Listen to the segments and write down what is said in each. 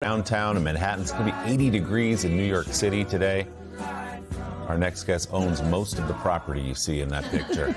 Downtown in Manhattan. It's going to be 80 degrees in New York City today. Our next guest owns most of the property you see in that picture.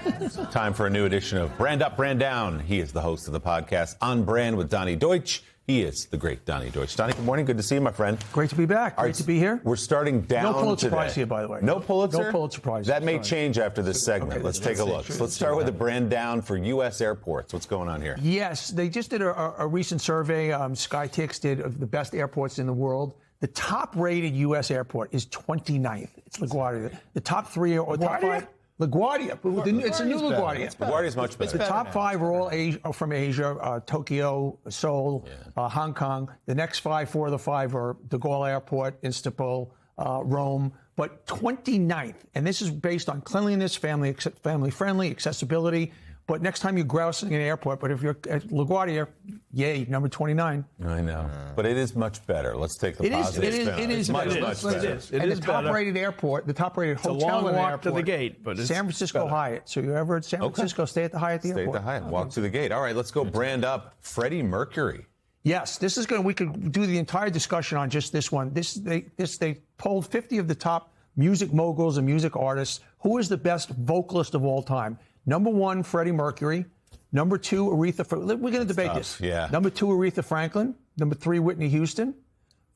Time for a new edition of Brand Up, Brand Down. He is the host of the podcast On Brand with Donny Deutsch. He is the great Donny Deutsch. Donny, good morning. Good to see you, my friend. Great to be back. Great to be here. We're starting down No Pulitzer today. Prize here, by the way. No Pulitzer? No Pulitzer Prize. That may change after this segment. Okay, let's take a look. So let's start with the brand down for U.S. airports. What's going on here? Yes, they just did a recent survey. SkyTix did of the best airports in the world. The top-rated U.S. airport is 29th. It's LaGuardia. The top three or top five. LaGuardia. It's a new LaGuardia. LaGuardia's much better. The top five are all from Asia, Tokyo, Seoul, Hong Kong. The next four of the five are De Gaulle Airport, Istanbul, Rome. But 29th, and this is based on cleanliness, family-friendly, accessibility. But next time you're grousing in an airport, but if you're at LaGuardia, yay, number 29. I know. But it is much better. Let's take the positive spin. It is much better. better. And the top-rated airport, the top-rated hotel it's a long in the walk airport, to the gate, but it's San Francisco better. Hyatt. So you ever at San Francisco, stay at the Hyatt at the airport. Stay at the Hyatt. Walk to the gate. All right, let's go brand up Freddie Mercury. Yes, this is going. We could do the entire discussion on just this one. They polled 50 of the top music moguls and music artists. Who is the best vocalist of all time? Number one, Freddie Mercury. Number two, Aretha. We're going to debate this. Yeah. Number two, Aretha Franklin. Number three, Whitney Houston.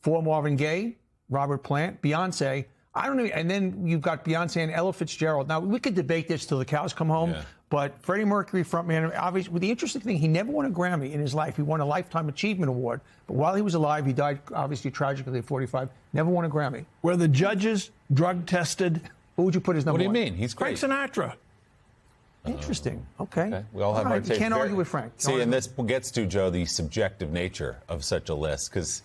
Four, Marvin Gaye, Robert Plant, Beyonce. I don't know. And then you've got Beyonce and Ella Fitzgerald. Now we could debate this till the cows come home. Yeah. But Freddie Mercury, frontman, obviously, the interesting thing, he never won a Grammy in his life. He won a Lifetime Achievement Award. But while he was alive, he died, obviously, tragically at 45. Never won a Grammy. Were the judges drug tested? Who would you put as number What do you one? mean? He's Frank great. Sinatra. Interesting. Okay. We all have our You taste. can't argue with Frank. See, and this gets to, Joe, the subjective nature of such a list, because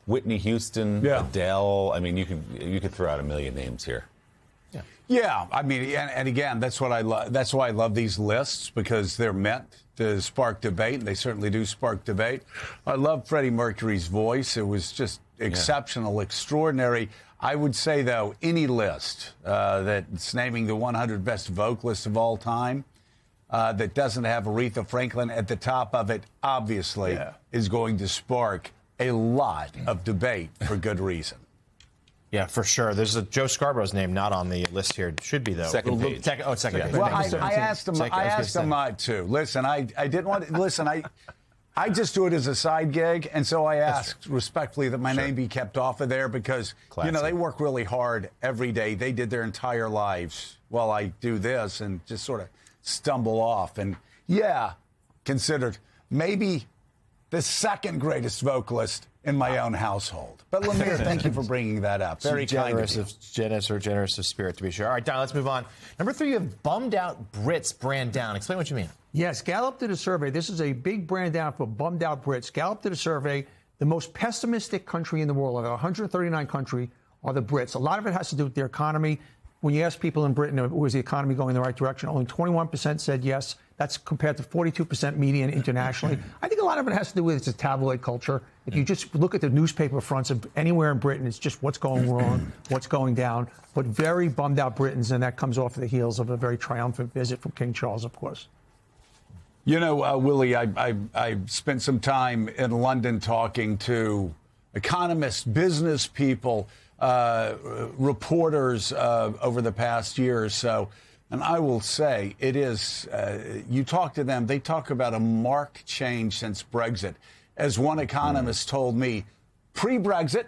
Whitney Houston, Adele, I mean, you could throw out a million names here. Yeah, I mean, and again, that's what I love. That's why I love these lists, because they're meant to spark debate, and they certainly do spark debate. I love Freddie Mercury's voice; it was just exceptional, extraordinary. I would say, though, any list that's naming the 100 best vocalists of all time that doesn't have Aretha Franklin at the top of it, obviously, is going to spark a lot of debate for good reason. Yeah, for sure. There's a Joe Scarborough's name not on the list here. It should be, though. Second page. Second page. Well, I asked him. I asked him too. Listen, I didn't want to listen. I just do it as a side gig, and so I asked respectfully that my name be kept off of there, because they work really hard every day. They did their entire lives while I do this and just sort of stumble off. And considered maybe the second greatest vocalist in my own household. But Lemire, thank you for bringing that up. Very generous of spirit, to be sure. All right, Don, let's move on. Number three, you have bummed out Brits brand down. Explain what you mean. Yes, Gallup did a survey. This is a big brand down for bummed out Brits. Gallup did a survey. The most pessimistic country in the world, out of 139 countries, are the Brits. A lot of it has to do with their economy. When you ask people in Britain, was the economy going in the right direction, only 21% said yes. That's compared to 42% median internationally. I think a lot of it has to do with it's a tabloid culture. If you just look at the newspaper fronts of anywhere in Britain, it's just what's going wrong, what's going down. But very bummed out Britons, and that comes off the heels of a very triumphant visit from King Charles, of course. You know, Willie, I spent some time in London talking to economists, business people, reporters over the past year or so. And I will say it is, you talk to them, they talk about a marked change since Brexit. As one economist told me, pre-Brexit,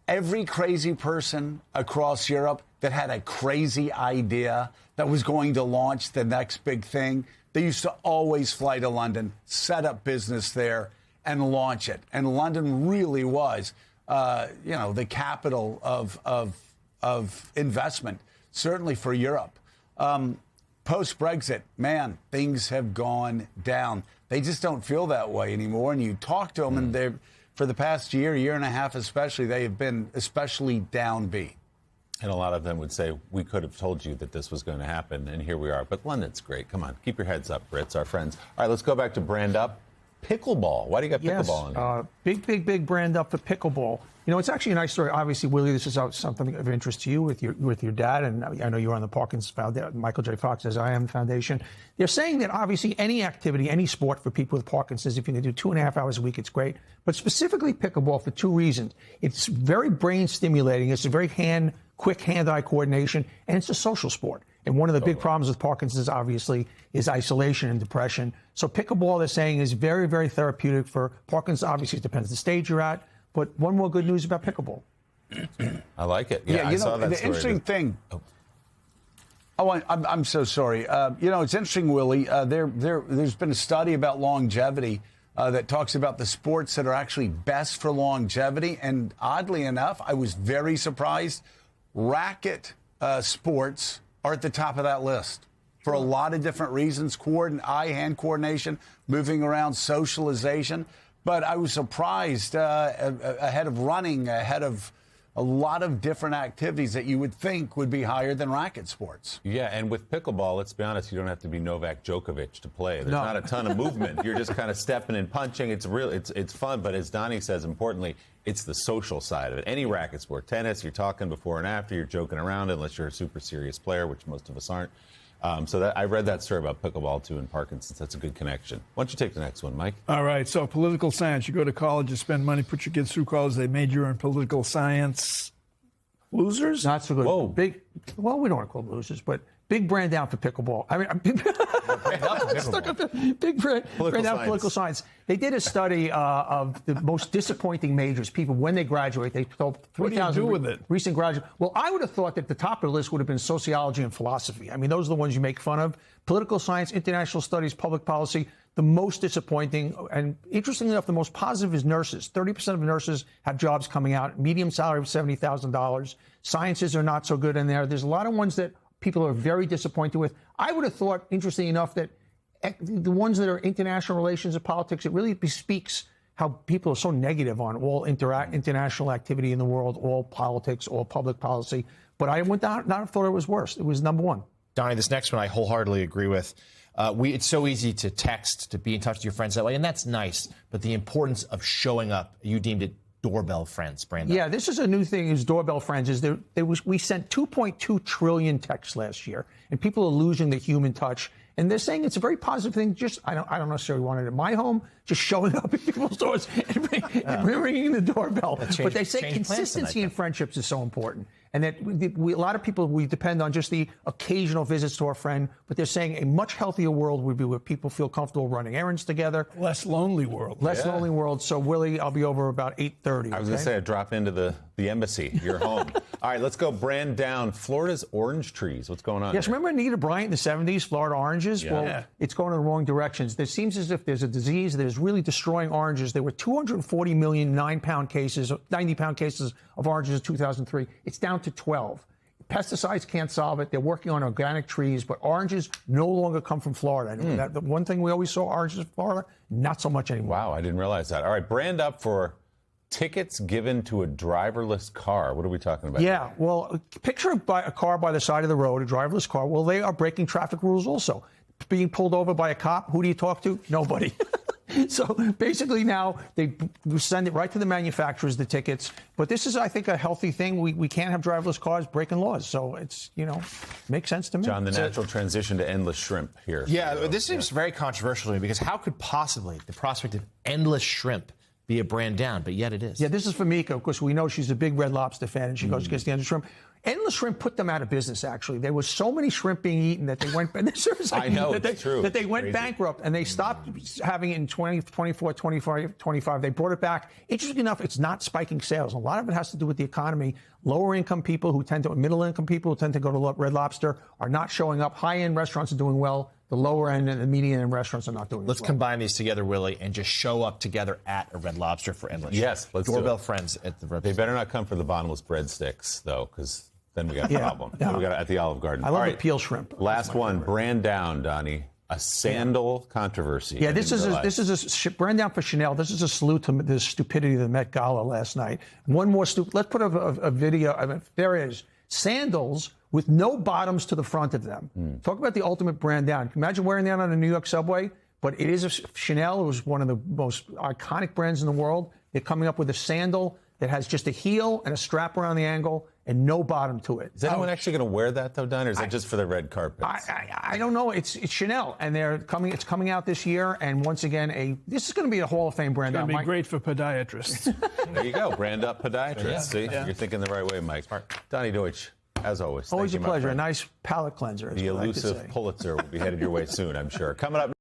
every crazy person across Europe that had a crazy idea that was going to launch the next big thing, they used to always fly to London, set up business there, and launch it. And London really was, the capital of investment, certainly for Europe. Post-Brexit, man, things have gone down. They just don't feel that way anymore. And you talk to them, and they're, for the past year and a half especially, they have been especially downbeat. And a lot of them would say, we could have told you that this was going to happen, and here we are. But London's great. Come on, keep your heads up, Brits, our friends. All right, let's go back to Brand Up. pickleball. Why do you got Yes, pickleball in there? big brand up for pickleball. You know, it's actually a nice story. Obviously, Willie, this is something of interest to you with your dad, and I know you're on the Parkinson's Foundation, Michael J. Fox, as I am, the foundation. They're saying that obviously any activity, any sport for people with Parkinson's, if you can do 2.5 hours a week, it's great. But specifically pickleball for two reasons. It's very brain stimulating. It's a very quick hand-eye coordination, and it's a social sport. And one of the big problems with Parkinson's, obviously, is isolation and depression. So pickleball, they're saying, is very, very therapeutic for Parkinson's. Obviously, it depends on the stage you're at. But one more good news about pickleball. I like it. Yeah, you I saw know, that the story. interesting thing. Oh, I'm so sorry. You know, it's interesting, Willie. There's been a study about longevity that talks about the sports that are actually best for longevity. And oddly enough, I was very surprised. Racket sports are at the top of that list for a lot of different reasons: eye-hand coordination, moving around, socialization. But I was surprised ahead of running, ahead of a lot of different activities that you would think would be higher than racket sports. Yeah, and with pickleball, let's be honest, you don't have to be Novak Djokovic to play. There's not a ton of movement. You're just kind of stepping and punching. It's fun, but as Donnie says, importantly, it's the social side of it. Any racket sport, tennis, you're talking before and after, you're joking around unless you're a super serious player, which most of us aren't. I read that story about pickleball, too, in Parkinson's. That's a good connection. Why don't you take the next one, Mike? All right, so political science. You go to college, you spend money, put your kids through college, they major in political science. Losers? Not so good. Whoa. Well, we don't want to call them losers, but big brand down for pickleball. I mean, big brand down for political science. They did a study of the most disappointing majors, people, when they graduate. They told 3,000 What do you do with it? recent graduates. Well, I would have thought that the top of the list would have been sociology and philosophy. I mean, those are the ones you make fun of. Political science, international studies, public policy. The most disappointing, and interestingly enough, the most positive is nurses. 30% of nurses have jobs coming out, medium salary of $70,000. Sciences are not so good in there. There's a lot of ones that people are very disappointed with. I would have thought, interestingly enough, that the ones that are international relations and politics, it really bespeaks how people are so negative on all international activity in the world, all politics, all public policy. But I would not have thought it was worse. It was number one. Donnie, this next one I wholeheartedly agree with. It's so easy to text, to be in touch with your friends that way, and that's nice. But the importance of showing up, you deemed it doorbell friends, Brandon. Yeah, this is a new thing. Is doorbell friends? We sent 2.2 trillion texts last year, and people are losing the human touch. And they're saying it's a very positive thing. Just I don't necessarily want it in my home. Just showing up at people's doors and ringing the doorbell. But they say consistency in friendships is so important, and that a lot of people, we depend on just the occasional visits to our friend. But they're saying a much healthier world would be where people feel comfortable running errands together. Less lonely world. Less lonely world. So Willie, I'll be over about 8:30. I was going to say, I drop into the embassy, your home. All right, let's go brand down. Florida's orange trees. What's going on? Yes, remember Anita Bryant in the 70s, Florida oranges? Yeah. Well, it's going in the wrong directions. It seems as if there's a disease that is really destroying oranges. There were 240 million 90-pound cases of oranges in 2003. It's down to 12. Pesticides can't solve it. They're working on organic trees, but oranges no longer come from Florida. And the one thing we always saw, oranges in Florida, not so much anymore. Wow, I didn't realize that. All right, brand up for tickets given to a driverless car. What are we talking about? Yeah, well, picture a car by the side of the road, a driverless car. Well, they are breaking traffic rules also. Being pulled over by a cop, who do you talk to? Nobody. So basically now they send it right to the manufacturers, the tickets. But this is, I think, a healthy thing. We can't have driverless cars breaking laws. So it's, makes sense to me. John, the natural transition to endless shrimp here. Yeah, this seems very controversial to me because how could possibly the prospect of endless shrimp be a brand down, but yet it is. Yeah, this is for Mika, because we know she's a big Red Lobster fan, and she goes against the endless shrimp. Endless shrimp put them out of business, actually. There was so many shrimp being eaten that they went I know, it's true. That they went Crazy. bankrupt, and they stopped having it in 2024, 25. They brought it back. Interesting enough, it's not spiking sales. A lot of it has to do with the economy. Lower income people middle income people who tend to go to Red Lobster are not showing up. High end restaurants are doing well. The lower end and the median end restaurants are not doing Let's well. combine these together, Willie, and just show up together at a Red Lobster for endless. Yes, let's do Doorbell it. friends at the Red They better not come for the bottomless breadsticks, though, because then we got a problem. Yeah. Then we got it at the Olive Garden. I love All the peel shrimp. Last one, brand down, Donnie. A sandal controversy. Yeah, I this didn't is realize. a brand down for Chanel. This is a salute to the stupidity of the Met Gala last night. One more let's put a video. I mean, there is sandals with no bottoms to the front of them. Talk about the ultimate brand down. Imagine wearing that on a New York subway. But it is Chanel. It was one of the most iconic brands in the world. They're coming up with a sandal that has just a heel and a strap around the ankle and no bottom to it. Is anyone actually going to wear that, though, Don, or is that just for the red carpet? I don't know. It's Chanel, and it's coming out this year. And once again, this is going to be a Hall of Fame brand. It's going to be great for podiatrists. There you go. Brand up podiatrist. See? You're thinking the right way, Mike. Donnie Deutsch, as always. Always thank a you, my pleasure. A friend. nice palate cleanser. The elusive Pulitzer will be headed your way soon, I'm sure. Coming up